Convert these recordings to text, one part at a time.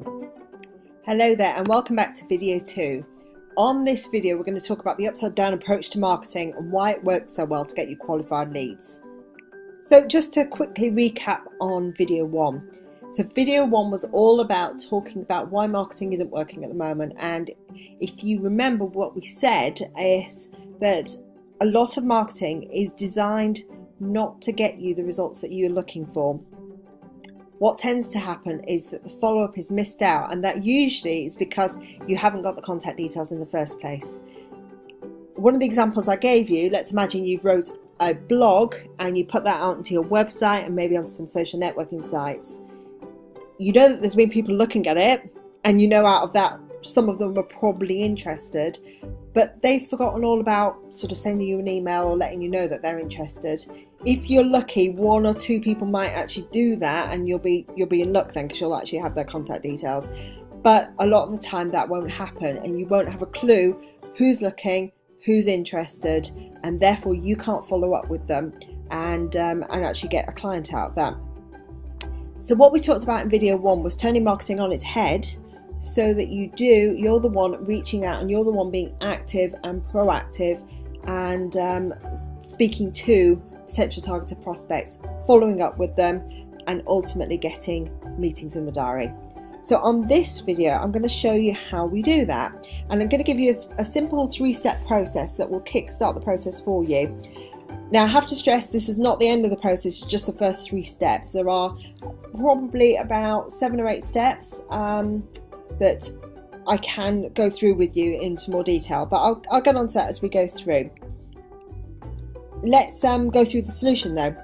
Hello there and welcome back to video 2. On this video we're going to talk about the upside down approach to marketing and why it works so well to get you qualified leads. So just to quickly recap on video 1. So video 1 was all about talking about why marketing isn't working at the moment, and if you remember what we said is that a lot of marketing is designed not to get you the results that you're looking for. What tends to happen is that the follow-up is missed out, and that usually is because you haven't got the contact details in the first place. One of the examples I gave you, let's imagine you've wrote a blog and you put that out into your website and maybe on some social networking sites. You know that there's been people looking at it, and you know out of that some of them are probably interested, but they've forgotten all about sort of sending you an email or letting you know that they're interested. If you're lucky, 1 or 2 people might actually do that, and you'll be in luck then, because you'll actually have their contact details. But a lot of the time that won't happen, and you won't have a clue who's looking, who's interested, and therefore you can't follow up with them and actually get a client out of that. So what we talked about in video 1 was turning marketing on its head, so that you're the one reaching out and you're the one being active and proactive and speaking to potential targeted prospects, following up with them, and ultimately getting meetings in the diary. So on this video, I'm going to show you how we do that, and I'm going to give you a simple 3-step process that will kickstart the process for you. Now, I have to stress this is not the end of the process, just the first 3 steps. There are probably about 7 or 8 steps that I can go through with you into more detail, but I'll get onto that as we go through. Let's go through the solution though.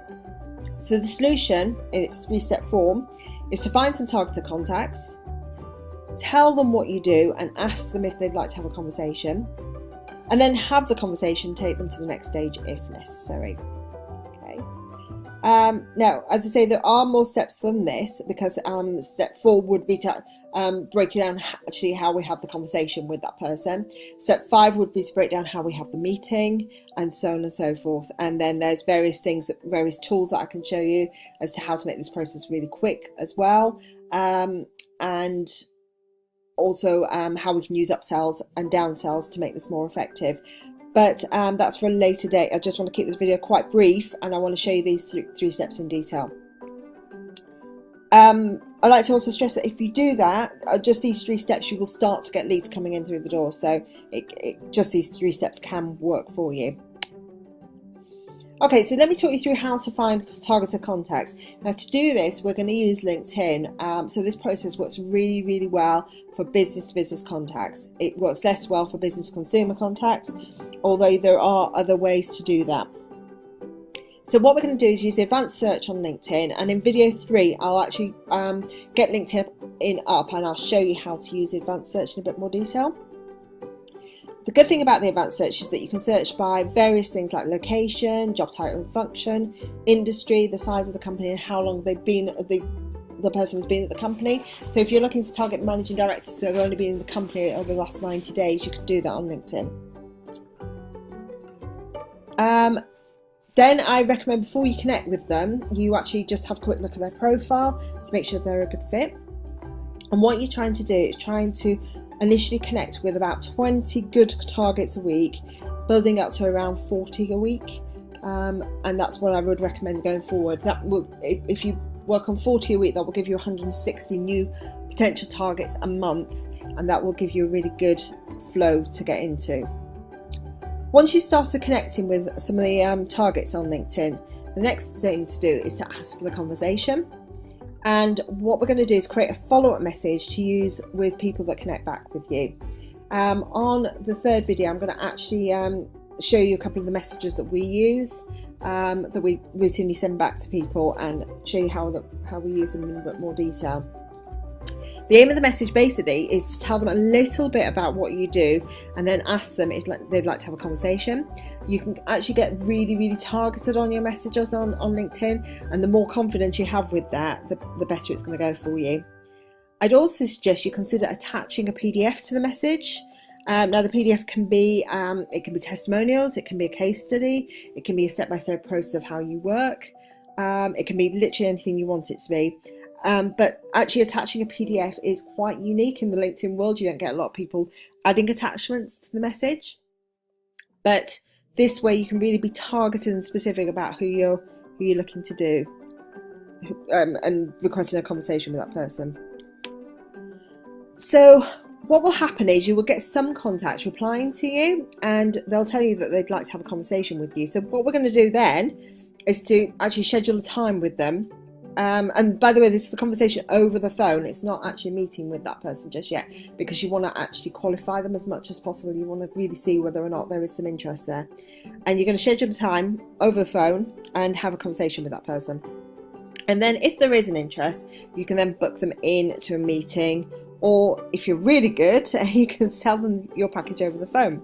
So the solution in its 3-step form is to find some targeted contacts, tell them what you do and ask them if they'd like to have a conversation, and then have the conversation, take them to the next stage if necessary. Okay. Now, as I say, there are more steps than this, because step 4 would be to break down actually how we have the conversation with that person. Step 5 would be to break down how we have the meeting, and so on and so forth. And then there's various tools that I can show you as to how to make this process really quick as well. And also how we can use upsells and downsells to make this more effective. But that's for a later date. I just want to keep this video quite brief, and I want to show you these 3 steps in detail. I'd like to also stress that if you do that, just these 3 steps, you will start to get leads coming in through the door. So just these 3 steps can work for you. Okay, so let me talk you through how to find targeted contacts. Now, to do this, we're going to use LinkedIn. So this process works really, really well for business-to-business contacts. It works less well for business-consumer contacts, although there are other ways to do that. So what we're going to do is use the advanced search on LinkedIn, and in video 3 I'll actually get LinkedIn up and I'll show you how to use the advanced search in a bit more detail. The good thing about the advanced search is that you can search by various things like location, job title and function, industry, the size of the company, and how long they've been the person has been at the company. So if you're looking to target managing directors who have only been in the company over the last 90 days, you can do that on LinkedIn. Then I recommend before you connect with them, you actually just have a quick look at their profile to make sure they're a good fit. And what you're trying to do is trying to initially connect with about 20 good targets a week, building up to around 40 a week. And that's what I would recommend going forward. That will, if you work on 40 a week, that will give you 160 new potential targets a month, and that will give you a really good flow to get into. Once you started connecting with some of the targets on LinkedIn, the next thing to do is to ask for the conversation. And what we're going to do is create a follow-up message to use with people that connect back with you. On the 3rd video, I'm going to actually show you a couple of the messages that we use, that we routinely send back to people, and show you how we use them in a bit more detail. The aim of the message basically is to tell them a little bit about what you do, and then ask them if they'd like to have a conversation. You can actually get really, really targeted on your messages on LinkedIn, and the more confidence you have with that, the better it's going to go for you. I'd also suggest you consider attaching a PDF to the message. Now the PDF can be testimonials, it can be a case study, it can be a step-by-step process of how you work, it can be literally anything you want it to be. But actually attaching a PDF is quite unique in the LinkedIn world. You don't get a lot of people adding attachments to the message. But this way you can really be targeted and specific about who you're looking to do, and requesting a conversation with that person. So what will happen is you will get some contacts replying to you, and they'll tell you that they'd like to have a conversation with you. So what we're going to do then is to actually schedule a time with them. And by the way, this is a conversation over the phone. It's not actually a meeting with that person just yet, because you want to actually qualify them as much as possible. You want to really see whether or not there is some interest there. And you're going to schedule a time over the phone and have a conversation with that person. And then if there is an interest, you can then book them in to a meeting, or if you're really good, you can sell them your package over the phone.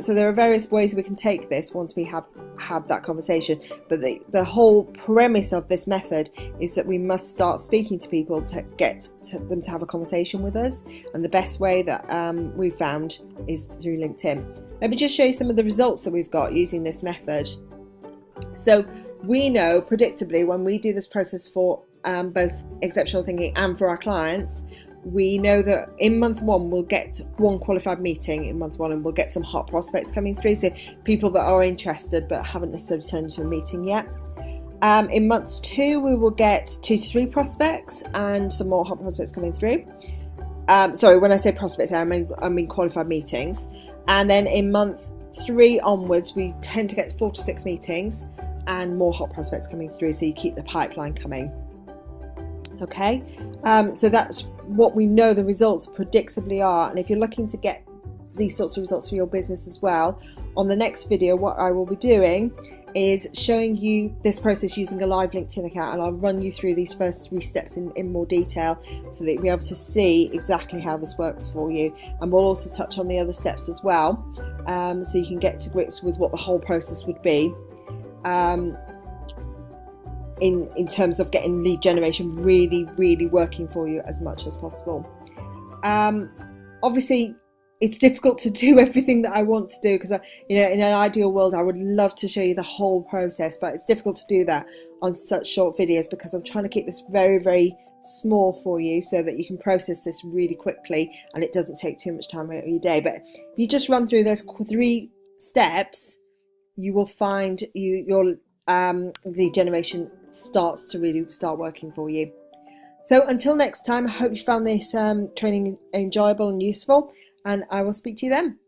So there are various ways we can take this once we have had that conversation. But the whole premise of this method is that we must start speaking to people to get them to have a conversation with us. And the best way that we've found is through LinkedIn. Let me just show you some of the results that we've got using this method. So we know predictably when we do this process for both Exceptional Thinking and for our clients, we know that in month one we'll get one qualified meeting in month one, and we'll get some hot prospects coming through, so people that are interested but haven't necessarily turned into a meeting yet. In months 2 we will get 2 to 3 prospects and some more hot prospects coming through. Sorry, when I say prospects I mean qualified meetings. And then in month 3 onwards we tend to get 4 to 6 meetings and more hot prospects coming through, so you keep the pipeline coming. Okay, so that's what we know the results predictably are. And if you're looking to get these sorts of results for your business as well, on the next video what I will be doing is showing you this process using a live LinkedIn account, and I'll run you through these first 3 steps in more detail so that you'll be able to see exactly how this works for you. And we'll also touch on the other steps as well, so you can get to grips with what the whole process would be. In terms of getting lead generation really working for you as much as possible. Obviously it's difficult to do everything that I want to do, because in an ideal world I would love to show you the whole process, but it's difficult to do that on such short videos because I'm trying to keep this very small for you so that you can process this really quickly and it doesn't take too much time out of your day. But if you just run through those 3 steps, you will find your lead generation starts to really start working for you. So until next time, I hope you found this training enjoyable and useful, and I will speak to you then.